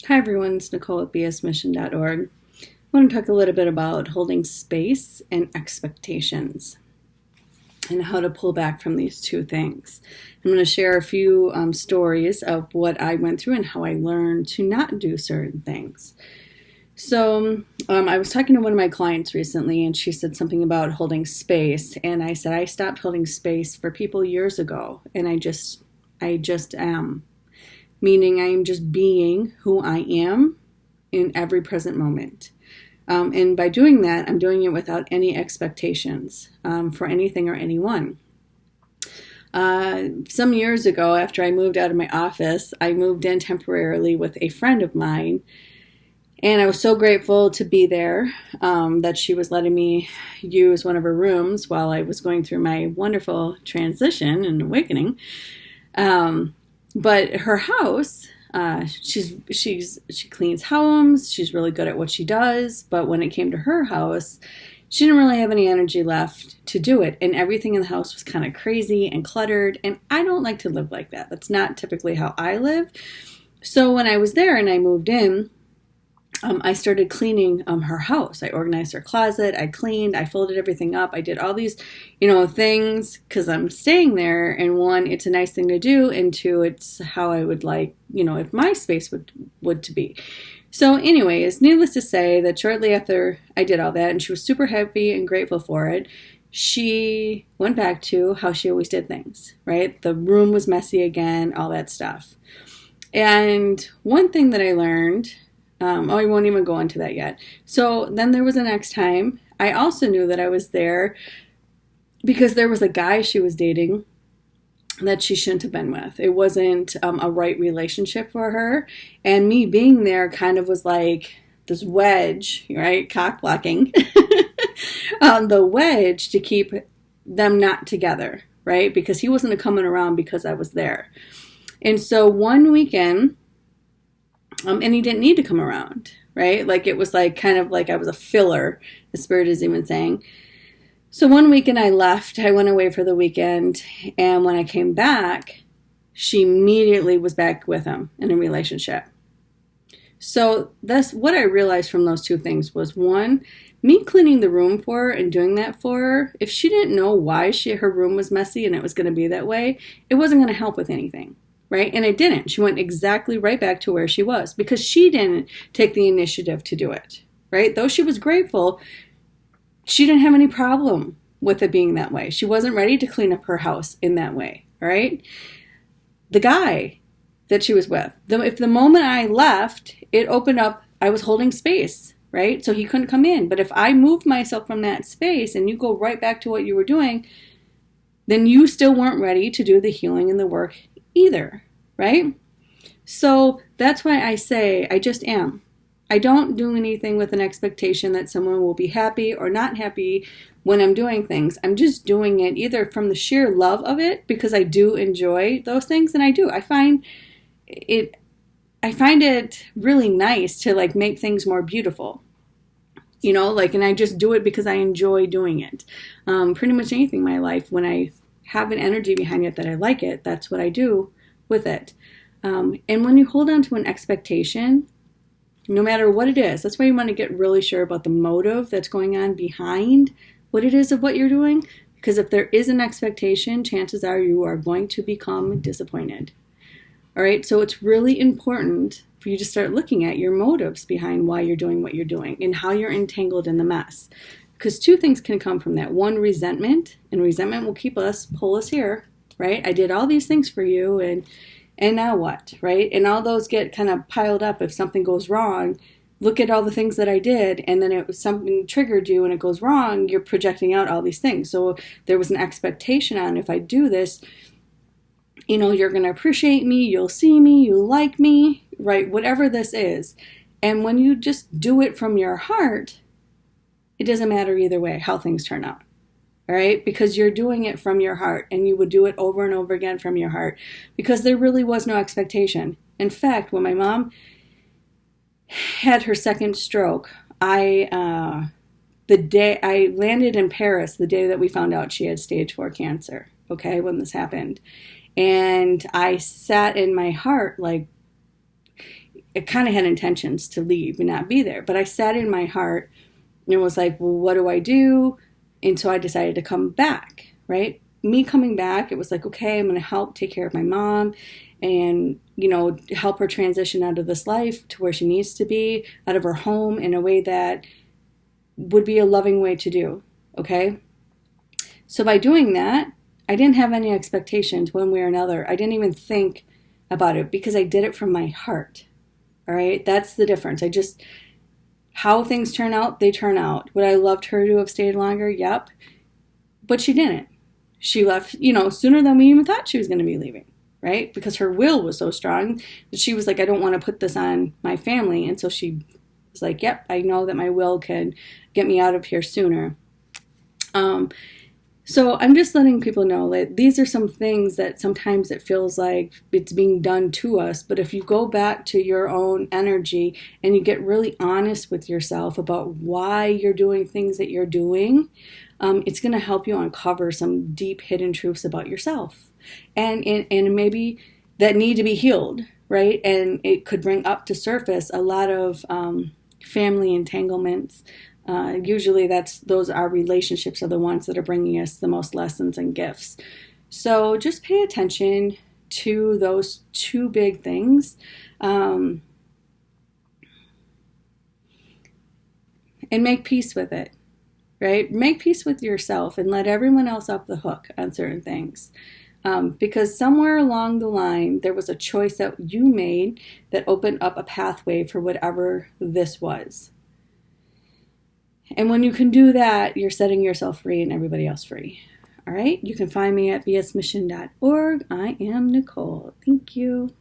Hi everyone, it's Nicole at bsmission.org. I want to talk a little bit about holding space and expectations and how to pull back from these two things. I'm going to share a few stories of what I went through and how I learned to not do certain things. So I was talking to one of my clients recently and she said something about holding space, and I said I stopped holding space for people years ago, and I just am. Meaning I am just being who I am in every present moment. And by doing that, I'm doing it without any expectations for anything or anyone. Some years ago, after I moved out of my office, I moved in temporarily with a friend of mine. And I was so grateful to be there that she was letting me use one of her rooms while I was going through my wonderful transition and awakening. But her house, she cleans homes. She's really good at what she does. But when it came to her house, she didn't really have any energy left to do it. And everything in the house was kind of crazy and cluttered. And I don't like to live like that. That's not typically how I live. So when I was there and I moved in, I started cleaning her house. I organized her closet. I cleaned. I folded everything up. I did all these, things because I'm staying there. And one, it's a nice thing to do, and two, it's how I would like, if my space would to be. So, anyways, needless to say that shortly after I did all that, and she was super happy and grateful for it, she went back to how she always did things. Right? The room was messy again. All that stuff. And one thing that I learned. I won't even go into that yet. So then there was the next time. I also knew that I was there because there was a guy she was dating that she shouldn't have been with. It wasn't a right relationship for her. And me being there kind of was like this wedge, right? Cock blocking. The wedge to keep them not together, right? Because he wasn't coming around because I was there. And so one weekend, and he didn't need to come around, right? Like it was like kind of like I was a filler, the spirit is even saying. So one weekend I left, I went away for the weekend, and when I came back, she immediately was back with him in a relationship. So that's what I realized from those two things was, one, me cleaning the room for her and doing that for her, if she didn't know why her room was messy and it was going to be that way, it wasn't going to help with anything. Right? And it didn't. She went exactly right back to where she was because she didn't take the initiative to do it. Right? Though she was grateful, she didn't have any problem with it being that way. She wasn't ready to clean up her house in that way. Right? The guy that she was with, if the moment I left, it opened up, I was holding space. Right? So he couldn't come in. But if I moved myself from that space and you go right back to what you were doing, then you still weren't ready to do the healing and the work either, right? So that's why I say I just am. I don't do anything with an expectation that someone will be happy or not happy when I'm doing things. I'm just doing it either from the sheer love of it because I do enjoy those things, and I do. I find it really nice to like make things more beautiful. And I just do it because I enjoy doing it. Pretty much anything in my life, when I have an energy behind it that I like it, that's what I do with it. And when you hold on to an expectation, no matter what it is, that's why you want to get really sure about the motive that's going on behind what it is of what you're doing. Because if there is an expectation, chances are you are going to become disappointed. All right, so it's really important for you to start looking at your motives behind why you're doing what you're doing and how you're entangled in the mess. Because two things can come from that. One, resentment, and resentment will pull us here, right? I did all these things for you, and now what, right? And all those get kind of piled up if something goes wrong. Look at all the things that I did, and then something triggered you and it goes wrong, you're projecting out all these things. So there was an expectation on, if I do this, you're going to appreciate me, you'll see me, you'll like me, right? Whatever this is. And when you just do it from your heart, it doesn't matter either way how things turn out, all right? Because you're doing it from your heart, and you would do it over and over again from your heart because there really was no expectation. In fact, when my mom had her second stroke, the day I landed in Paris, the day that we found out she had stage 4 cancer, okay, when this happened. And I sat in my heart like, it kind of had intentions to leave and not be there. But I sat in my heart and was like, well, what do I do? And so I decided to come back, right? Me coming back, it was like, okay, I'm going to help take care of my mom and, help her transition out of this life to where she needs to be, out of her home, in a way that would be a loving way to do, okay? So by doing that, I didn't have any expectations one way or another. I didn't even think about it because I did it from my heart, all right? That's the difference. How things turn out, they turn out. Would I loved her to have stayed longer? Yep. But she didn't. She left, sooner than we even thought she was going to be leaving, right? Because her will was so strong that she was like, I don't want to put this on my family. And so she was like, yep, I know that my will can get me out of here sooner. So I'm just letting people know that these are some things that sometimes it feels like it's being done to us. But if you go back to your own energy and you get really honest with yourself about why you're doing things that you're doing, it's going to help you uncover some deep hidden truths about yourself and maybe that need to be healed, right? And it could bring up to surface a lot of family entanglements. Usually those are relationships are the ones that are bringing us the most lessons and gifts. So just pay attention to those two big things. And make peace with it, right? Make peace with yourself and let everyone else off the hook on certain things. Because somewhere along the line, there was a choice that you made that opened up a pathway for whatever this was. And when you can do that, you're setting yourself free and everybody else free. All right? You can find me at bsmission.org. I am Nicole. Thank you.